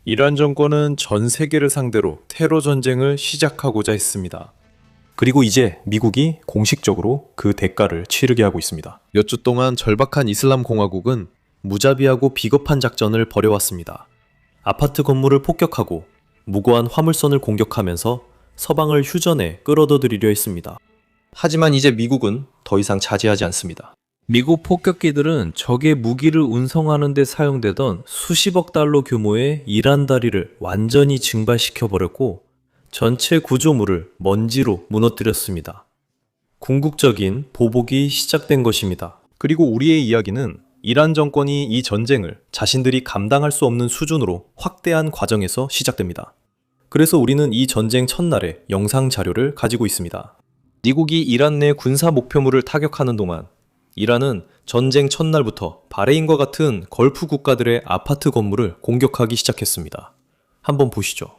이란 정권은 전 세계를 상대로 테러 전쟁을 시작하고자 했습니다. 그리고 이제 미국이 공식적으로 그 대가를 치르게 하고 있습니다. 몇 주 동안 절박한 이슬람 공화국은 무자비하고 비겁한 작전을 벌여왔습니다. 아파트 건물을 폭격하고 무고한 화물선을 공격하면서 서방을 휴전에 끌어들이려 했습니다. 하지만 이제 미국은 더 이상 자제하지 않습니다. 미국 폭격기들은 적의 무기를 운송하는 데 사용되던 수십억 달러 규모의 이란 다리를 완전히 증발시켜버렸고 전체 구조물을 먼지로 무너뜨렸습니다. 궁극적인 보복이 시작된 것입니다. 그리고 우리의 이야기는 이란 정권이 이 전쟁을 자신들이 감당할 수 없는 수준으로 확대한 과정에서 시작됩니다. 그래서 우리는 이 전쟁 첫날의 영상 자료를 가지고 있습니다. 미국이 이란 내 군사 목표물을 타격하는 동안 이란은 전쟁 첫날부터 바레인과 같은 걸프 국가들의 아파트 건물을 공격하기 시작했습니다. 한번 보시죠.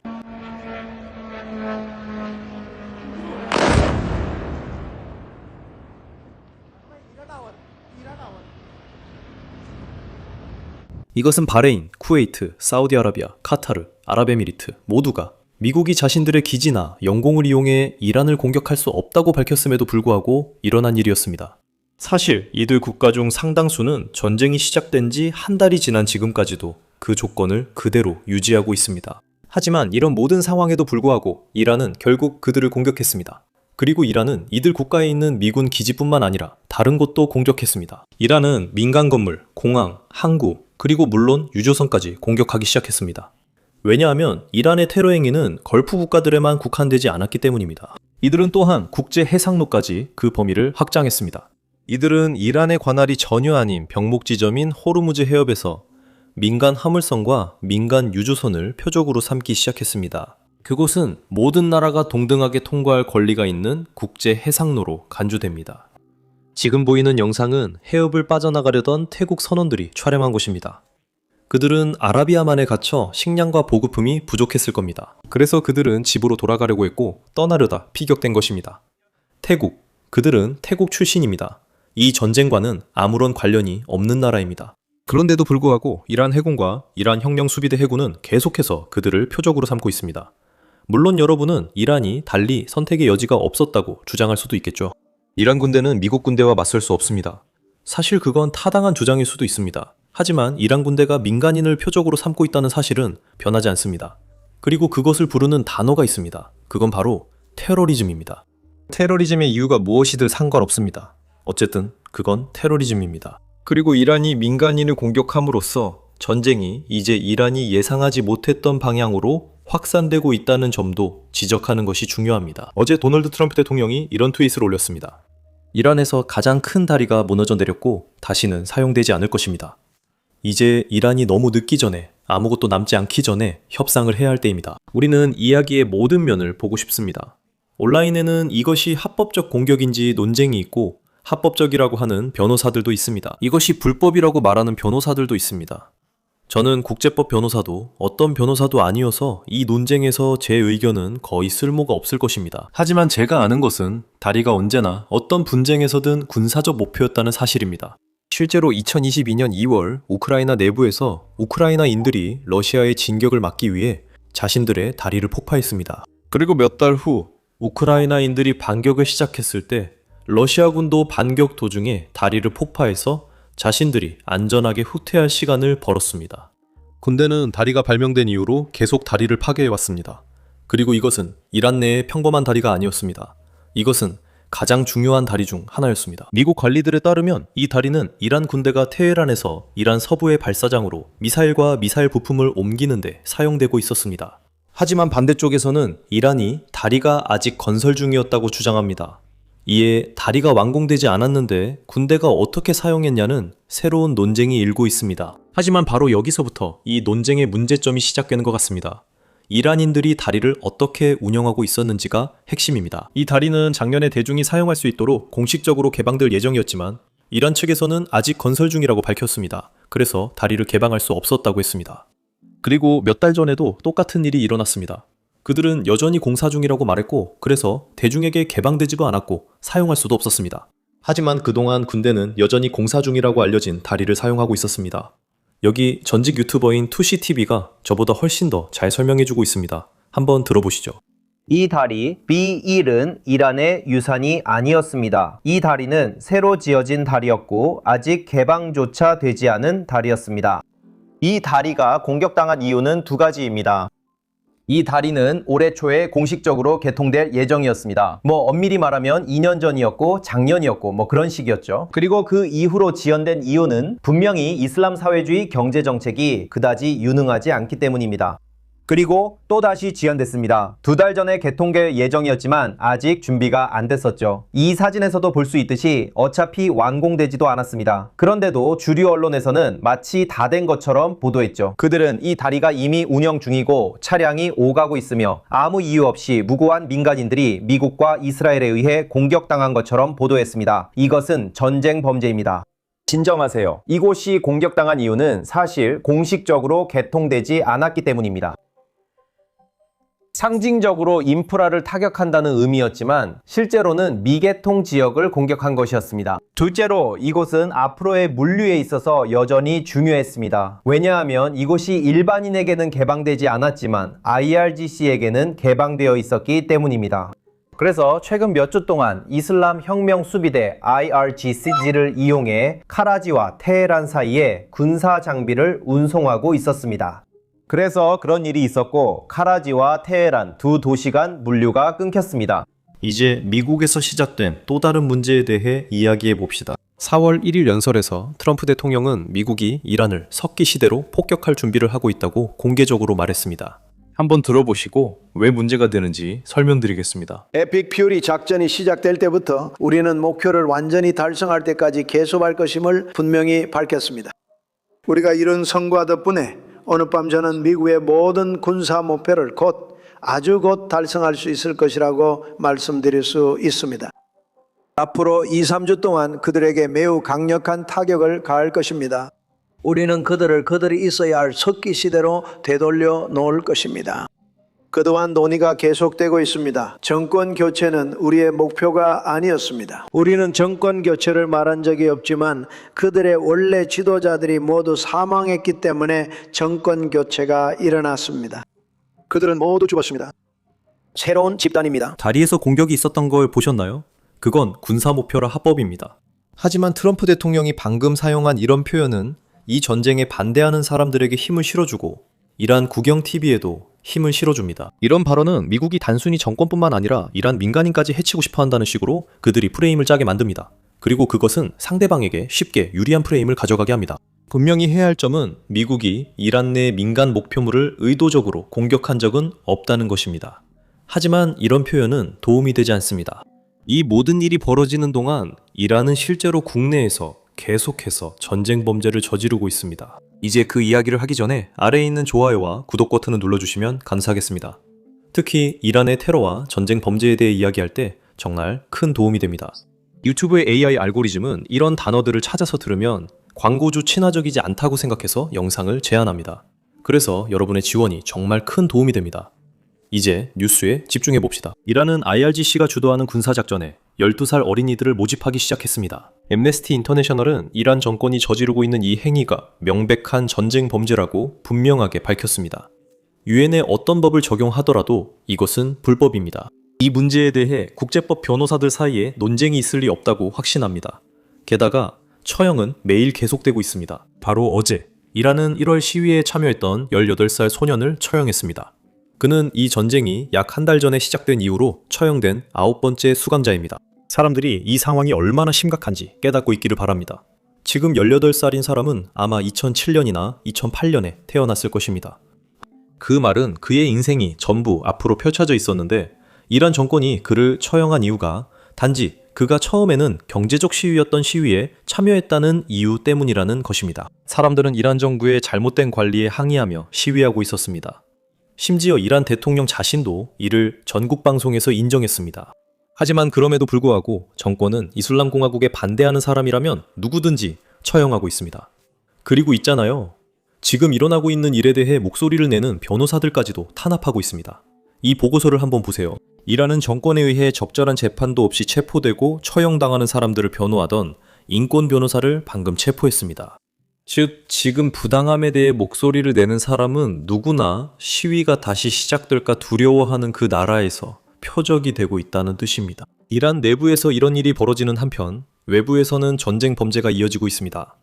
이것은 바레인, 쿠웨이트, 사우디아라비아, 카타르, 아랍에미리트 모두가 미국이 자신들의 기지나 영공을 이용해 이란을 공격할 수 없다고 밝혔음에도 불구하고 일어난 일이었습니다. 사실 이들 국가 중 상당수는 전쟁이 시작된 지 한 달이 지난 지금까지도 그 조건을 그대로 유지하고 있습니다. 하지만 이런 모든 상황에도 불구하고 이란은 결국 그들을 공격했습니다. 그리고 이란은 이들 국가에 있는 미군 기지뿐만 아니라 다른 곳도 공격했습니다. 이란은 민간 건물, 공항, 항구, 그리고 물론 유조선까지 공격하기 시작했습니다. 왜냐하면 이란의 테러 행위는 걸프 국가들에만 국한되지 않았기 때문입니다. 이들은 또한 국제 해상로까지 그 범위를 확장했습니다. 이들은 이란의 관할이 전혀 아닌 병목 지점인 호르무즈 해협에서 민간 화물선과 민간 유조선을 표적으로 삼기 시작했습니다. 그곳은 모든 나라가 동등하게 통과할 권리가 있는 국제 해상로로 간주됩니다. 지금 보이는 영상은 해협을 빠져나가려던 태국 선원들이 촬영한 곳입니다. 그들은 아라비아만에 갇혀 식량과 보급품이 부족했을 겁니다. 그래서 그들은 집으로 돌아가려고 했고 떠나려다 피격된 것입니다. 태국, 그들은 태국 출신입니다. 이 전쟁과는 아무런 관련이 없는 나라입니다. 그런데도 불구하고 이란 해군과 이란 혁명 수비대 해군은 계속해서 그들을 표적으로 삼고 있습니다. 물론 여러분은 이란이 달리 선택의 여지가 없었다고 주장할 수도 있겠죠. 이란 군대는 미국 군대와 맞설 수 없습니다. 사실 그건 타당한 주장일 수도 있습니다. 하지만 이란 군대가 민간인을 표적으로 삼고 있다는 사실은 변하지 않습니다. 그리고 그것을 부르는 단어가 있습니다. 그건 바로 테러리즘입니다. 테러리즘의 이유가 무엇이든 상관없습니다. 어쨌든 그건 테러리즘입니다. 그리고 이란이 민간인을 공격함으로써 전쟁이 이제 이란이 예상하지 못했던 방향으로 확산되고 있다는 점도 지적하는 것이 중요합니다. 어제 도널드 트럼프 대통령이 이런 트윗을 올렸습니다. 이란에서 가장 큰 다리가 무너져 내렸고 다시는 사용되지 않을 것입니다. 이제 이란이 너무 늦기 전에 아무것도 남지 않기 전에 협상을 해야 할 때입니다. 우리는 이야기의 모든 면을 보고 싶습니다. 온라인에는 이것이 합법적 공격인지 논쟁이 있고 합법적이라고 하는 변호사들도 있습니다. 이것이 불법이라고 말하는 변호사들도 있습니다. 저는 국제법 변호사도 어떤 변호사도 아니어서 이 논쟁에서 제 의견은 거의 쓸모가 없을 것입니다. 하지만 제가 아는 것은 다리가 언제나 어떤 분쟁에서든 군사적 목표였다는 사실입니다. 실제로 2022년 2월 우크라이나 내부에서 우크라이나인들이 러시아의 진격을 막기 위해 자신들의 다리를 폭파했습니다. 그리고 몇 달 후 우크라이나인들이 반격을 시작했을 때 러시아군도 반격 도중에 다리를 폭파해서 자신들이 안전하게 후퇴할 시간을 벌었습니다. 군대는 다리가 발명된 이후로 계속 다리를 파괴해왔습니다. 그리고 이것은 이란 내의 평범한 다리가 아니었습니다. 이것은 가장 중요한 다리 중 하나였습니다. 미국 관리들에 따르면 이 다리는 이란 군대가 테헤란에서 이란 서부의 발사장으로 미사일과 미사일 부품을 옮기는데 사용되고 있었습니다. 하지만 반대쪽에서는 이란이 다리가 아직 건설 중이었다고 주장합니다. 이에 다리가 완공되지 않았는데 군대가 어떻게 사용했냐는 새로운 논쟁이 일고 있습니다. 하지만 바로 여기서부터 이 논쟁의 문제점이 시작되는 것 같습니다. 이란인들이 다리를 어떻게 운영하고 있었는지가 핵심입니다. 이 다리는 작년에 대중이 사용할 수 있도록 공식적으로 개방될 예정이었지만 이란 측에서는 아직 건설 중이라고 밝혔습니다. 그래서 다리를 개방할 수 없었다고 했습니다. 그리고 몇 달 전에도 똑같은 일이 일어났습니다. 그들은 여전히 공사 중이라고 말했고 그래서 대중에게 개방되지도 않았고 사용할 수도 없었습니다. 하지만 그동안 군대는 여전히 공사 중이라고 알려진 다리를 사용하고 있었습니다. 여기 전직 유튜버인 투시TV가 저보다 훨씬 더 잘 설명해주고 있습니다. 한번 들어보시죠. 이 다리 B1은 이란의 유산이 아니었습니다. 이 다리는 새로 지어진 다리였고 아직 개방조차 되지 않은 다리였습니다. 이 다리가 공격당한 이유는 두 가지입니다. 이 다리는 올해 초에 공식적으로 개통될 예정이었습니다. 엄밀히 말하면 2년 전이었고 작년이었고 그런 식이었죠. 그리고 그 이후로 지연된 이유는 분명히 이슬람 사회주의 경제정책이 그다지 유능하지 않기 때문입니다. 그리고 또다시 지연됐습니다. 2달 전에 개통될 예정이었지만 아직 준비가 안 됐었죠. 이 사진에서도 볼 수 있듯이 어차피 완공되지도 않았습니다. 그런데도 주류 언론에서는 마치 다 된 것처럼 보도했죠. 그들은 이 다리가 이미 운영 중이고 차량이 오가고 있으며 아무 이유 없이 무고한 민간인들이 미국과 이스라엘에 의해 공격당한 것처럼 보도했습니다. 이것은 전쟁 범죄입니다. 진정하세요. 이곳이 공격당한 이유는 사실 공식적으로 개통되지 않았기 때문입니다. 상징적으로 인프라를 타격한다는 의미였지만 실제로는 미개통 지역을 공격한 것이었습니다. 둘째로 이곳은 앞으로의 물류에 있어서 여전히 중요했습니다. 왜냐하면 이곳이 일반인에게는 개방되지 않았지만 IRGC에게는 개방되어 있었기 때문입니다. 그래서 최근 몇 주 동안 이슬람 혁명 수비대 IRGC를 이용해 카라지와 테헤란 사이에 군사 장비를 운송하고 있었습니다. 그래서 그런 일이 있었고 카라지와 테헤란 두 도시 간 물류가 끊겼습니다. 이제 미국에서 시작된 또 다른 문제에 대해 이야기해 봅시다. 4월 1일 연설에서 트럼프 대통령은 미국이 이란을 석기 시대로 폭격할 준비를 하고 있다고 공개적으로 말했습니다. 한번 들어보시고 왜 문제가 되는지 설명드리겠습니다. 에픽 퓨리 작전이 시작될 때부터 우리는 목표를 완전히 달성할 때까지 계속할 것임을 분명히 밝혔습니다. 우리가 이룬 성과 덕분에 오늘 밤 저는 미국의 모든 군사 목표를 아주 곧 달성할 수 있을 것이라고 말씀드릴 수 있습니다. 앞으로 2, 3주 동안 그들에게 매우 강력한 타격을 가할 것입니다. 우리는 그들이 있어야 할 석기 시대로 되돌려 놓을 것입니다. 그동안 논의가 계속되고 있습니다. 정권 교체는 우리의 목표가 아니었습니다. 우리는 정권 교체를 말한 적이 없지만 그들의 원래 지도자들이 모두 사망했기 때문에 정권 교체가 일어났습니다. 그들은 모두 죽었습니다. 새로운 집단입니다. 다리에서 공격이 있었던 걸 보셨나요? 그건 군사 목표라 합법입니다. 하지만 트럼프 대통령이 방금 사용한 이런 표현은 이 전쟁에 반대하는 사람들에게 힘을 실어주고 이란 국영 TV에도 힘을 실어줍니다. 이런 발언은 미국이 단순히 정권뿐만 아니라 이란 민간인까지 해치고 싶어 한다는 식으로 그들이 프레임을 짜게 만듭니다. 그리고 그것은 상대방에게 쉽게 유리한 프레임을 가져가게 합니다. 분명히 해야 할 점은 미국이 이란 내 민간 목표물을 의도적으로 공격한 적은 없다는 것입니다. 하지만 이런 표현은 도움이 되지 않습니다. 이 모든 일이 벌어지는 동안 이란은 실제로 국내에서 계속해서 전쟁 범죄를 저지르고 있습니다. 이제 그 이야기를 하기 전에 아래에 있는 좋아요와 구독 버튼을 눌러주시면 감사하겠습니다. 특히 이란의 테러와 전쟁 범죄에 대해 이야기할 때 정말 큰 도움이 됩니다. 유튜브의 AI 알고리즘은 이런 단어들을 찾아서 들으면 광고주 친화적이지 않다고 생각해서 영상을 제한합니다. 그래서 여러분의 지원이 정말 큰 도움이 됩니다. 이제 뉴스에 집중해 봅시다. 이란은 IRGC가 주도하는 군사작전에 12살 어린이들을 모집하기 시작했습니다. 엠네스티 인터내셔널은 이란 정권이 저지르고 있는 이 행위가 명백한 전쟁 범죄라고 분명하게 밝혔습니다. 유엔의 어떤 법을 적용하더라도 이것은 불법입니다. 이 문제에 대해 국제법 변호사들 사이에 논쟁이 있을 리 없다고 확신합니다. 게다가 처형은 매일 계속되고 있습니다. 바로 어제 이란은 1월 시위에 참여했던 18살 소년을 처형했습니다. 그는 이 전쟁이 약 한 달 전에 시작된 이후로 처형된 9번째 수감자입니다. 사람들이 이 상황이 얼마나 심각한지 깨닫고 있기를 바랍니다. 지금 18살인 사람은 아마 2007년이나 2008년에 태어났을 것입니다. 그 말은 그의 인생이 전부 앞으로 펼쳐져 있었는데 이란 정권이 그를 처형한 이유가 단지 그가 처음에는 경제적 시위였던 시위에 참여했다는 이유 때문이라는 것입니다. 사람들은 이란 정부의 잘못된 관리에 항의하며 시위하고 있었습니다. 심지어 이란 대통령 자신도 이를 전국 방송에서 인정했습니다. 하지만 그럼에도 불구하고 정권은 이슬람공화국에 반대하는 사람이라면 누구든지 처형하고 있습니다. 그리고 있잖아요. 지금 일어나고 있는 일에 대해 목소리를 내는 변호사들까지도 탄압하고 있습니다. 이 보고서를 한번 보세요. 이란은 정권에 의해 적절한 재판도 없이 체포되고 처형당하는 사람들을 변호하던 인권 변호사를 방금 체포했습니다. 즉, 지금 부당함에 대해 목소리를 내는 사람은 누구나 시위가 다시 시작될까 두려워하는 그 나라에서 표적이 되고 있다는 뜻입니다. 이란 내부에서 이런 일이 벌어지는 한편 외부에서는 전쟁 범죄가 이어지고 있습니다.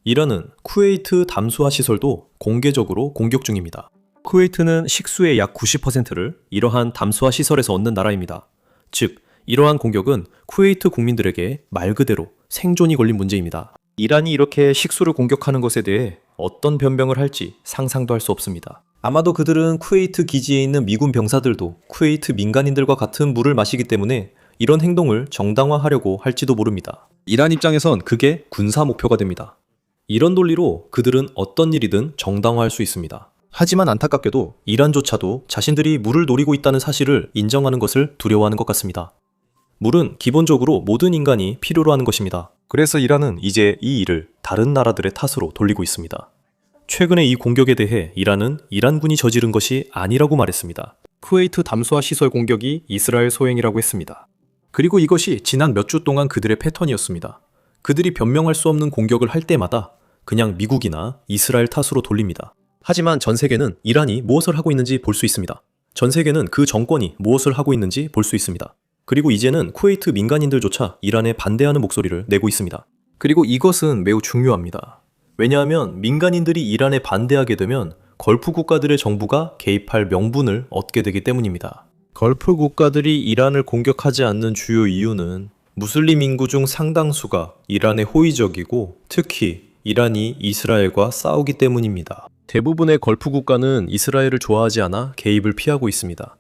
이란은 쿠웨이트 담수화 시설도 공개적으로 공격 중입니다. 쿠웨이트는 식수의 약 90%를 이러한 담수화 시설에서 얻는 나라입니다. 즉, 이러한 공격은 쿠웨이트 국민들에게 말 그대로 생존이 걸린 문제입니다. 이란이 이렇게 식수를 공격하는 것에 대해 어떤 변명을 할지 상상도 할 수 없습니다. 아마도 그들은 쿠웨이트 기지에 있는 미군 병사들도 쿠웨이트 민간인들과 같은 물을 마시기 때문에 이런 행동을 정당화하려고 할지도 모릅니다. 이란 입장에선 그게 군사 목표가 됩니다. 이런 논리로 그들은 어떤 일이든 정당화할 수 있습니다. 하지만 안타깝게도 이란조차도 자신들이 물을 노리고 있다는 사실을 인정하는 것을 두려워하는 것 같습니다. 물은 기본적으로 모든 인간이 필요로 하는 것입니다. 그래서 이란은 이제 이 일을 다른 나라들의 탓으로 돌리고 있습니다. 최근에 이 공격에 대해 이란은 이란군이 저지른 것이 아니라고 말했습니다. 쿠웨이트 담수화 시설 공격이 이스라엘 소행이라고 했습니다. 그리고 이것이 지난 몇 주 동안 그들의 패턴이었습니다. 그들이 변명할 수 없는 공격을 할 때마다 그냥 미국이나 이스라엘 탓으로 돌립니다. 하지만 전 세계는 이란이 무엇을 하고 있는지 볼 수 있습니다. 전 세계는 그 정권이 무엇을 하고 있는지 볼 수 있습니다. 그리고 이제는 쿠웨이트 민간인들조차 이란에 반대하는 목소리를 내고 있습니다. 그리고 이것은 매우 중요합니다. 왜냐하면 민간인들이 이란에 반대하게 되면 걸프 국가들의 정부가 개입할 명분을 얻게 되기 때문입니다. 걸프 국가들이 이란을 공격하지 않는 주요 이유는 무슬림 인구 중 상당수가 이란에 호의적이고 특히 이란이 이스라엘과 싸우기 때문입니다. 대부분의 걸프 국가는 이스라엘을 좋아하지 않아 개입을 피하고 있습니다.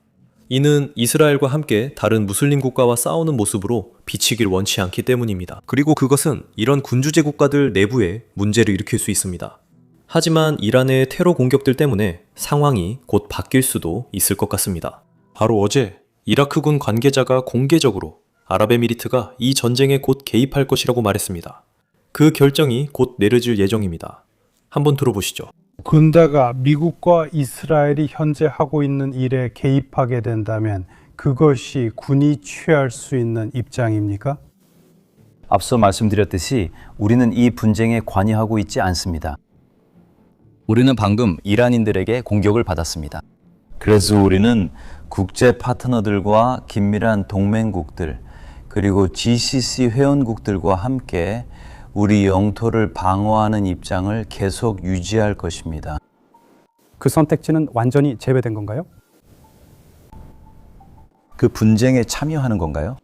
이는 이스라엘과 함께 다른 무슬림 국가와 싸우는 모습으로 비치길 원치 않기 때문입니다. 그리고 그것은 이런 군주제 국가들 내부에 문제를 일으킬 수 있습니다. 하지만 이란의 테러 공격들 때문에 상황이 곧 바뀔 수도 있을 것 같습니다. 바로 어제 이라크군 관계자가 공개적으로 아랍에미리트가 이 전쟁에 곧 개입할 것이라고 말했습니다. 그 결정이 곧 내려질 예정입니다. 한번 들어보시죠. 군대가 미국과 이스라엘이 현재 하고 있는 일에 개입하게 된다면 그것이 군이 취할 수 있는 입장입니까? 앞서 말씀드렸듯이 우리는 이 분쟁에 관여하고 있지 않습니다. 우리는 방금 이란인들에게 공격을 받았습니다. 그래서 우리는 국제 파트너들과 긴밀한 동맹국들 그리고 GCC 회원국들과 함께 우리 영토를 방어하는 입장을 계속 유지할 것입니다. 그 선택지는 완전히 제외된 건가요? 그 분쟁에 참여하는 건가요?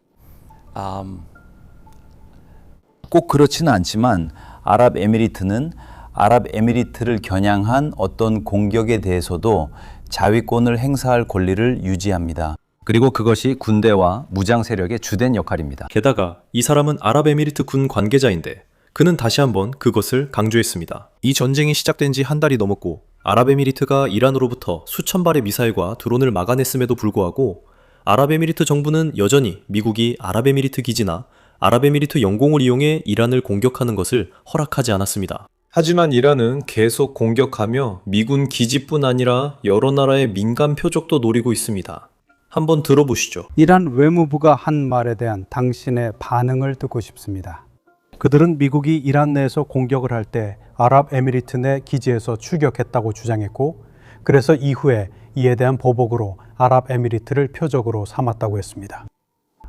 꼭 그렇지는 않지만 아랍에미리트는 아랍에미리트를 겨냥한 어떤 공격에 대해서도 자위권을 행사할 권리를 유지합니다. 그리고 그것이 군대와 무장 세력의 주된 역할입니다. 게다가 이 사람은 아랍에미리트 군 관계자인데 그는 다시 한번 그것을 강조했습니다. 이 전쟁이 시작된 지 한 달이 넘었고 아랍에미리트가 이란으로부터 수천 발의 미사일과 드론을 막아냈음에도 불구하고 아랍에미리트 정부는 여전히 미국이 아랍에미리트 기지나 아랍에미리트 영공을 이용해 이란을 공격하는 것을 허락하지 않았습니다. 하지만 이란은 계속 공격하며 미군 기지뿐 아니라 여러 나라의 민간 표적도 노리고 있습니다. 한번 들어보시죠. 이란 외무부가 한 말에 대한 당신의 반응을 듣고 싶습니다. 그들은 미국이 이란 내에서 공격을 할 때 아랍에미리트 내 기지에서 추격했다고 주장했고 그래서 이후에 이에 대한 보복으로 아랍에미리트를 표적으로 삼았다고 했습니다.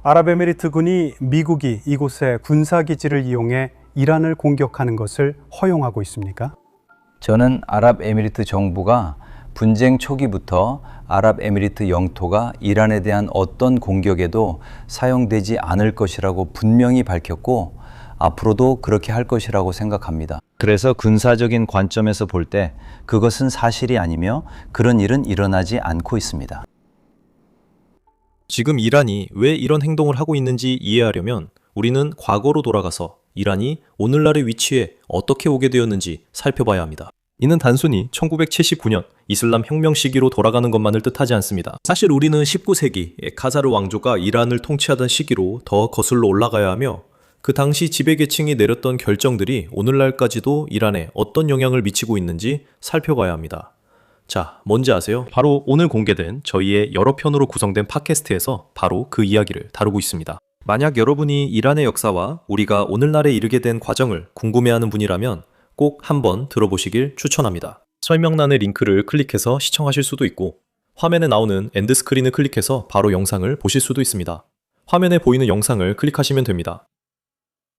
아랍에미리트 군이 미국이 이곳에 군사기지를 이용해 이란을 공격하는 것을 허용하고 있습니까? 저는 아랍에미리트 정부가 분쟁 초기부터 아랍에미리트 영토가 이란에 대한 어떤 공격에도 사용되지 않을 것이라고 분명히 밝혔고 앞으로도 그렇게 할 것이라고 생각합니다. 그래서 군사적인 관점에서 볼 때 그것은 사실이 아니며 그런 일은 일어나지 않고 있습니다. 지금 이란이 왜 이런 행동을 하고 있는지 이해하려면 우리는 과거로 돌아가서 이란이 오늘날의 위치에 어떻게 오게 되었는지 살펴봐야 합니다. 이는 단순히 1979년 이슬람 혁명 시기로 돌아가는 것만을 뜻하지 않습니다. 사실 우리는 19세기 카자르 왕조가 이란을 통치하던 시기로 더 거슬러 올라가야 하며 그 당시 지배계층이 내렸던 결정들이 오늘날까지도 이란에 어떤 영향을 미치고 있는지 살펴봐야 합니다. 자, 뭔지 아세요? 바로 오늘 공개된 저희의 여러 편으로 구성된 팟캐스트에서 바로 그 이야기를 다루고 있습니다. 만약 여러분이 이란의 역사와 우리가 오늘날에 이르게 된 과정을 궁금해하는 분이라면 꼭 한번 들어보시길 추천합니다. 설명란의 링크를 클릭해서 시청하실 수도 있고 화면에 나오는 엔드 스크린을 클릭해서 바로 영상을 보실 수도 있습니다. 화면에 보이는 영상을 클릭하시면 됩니다.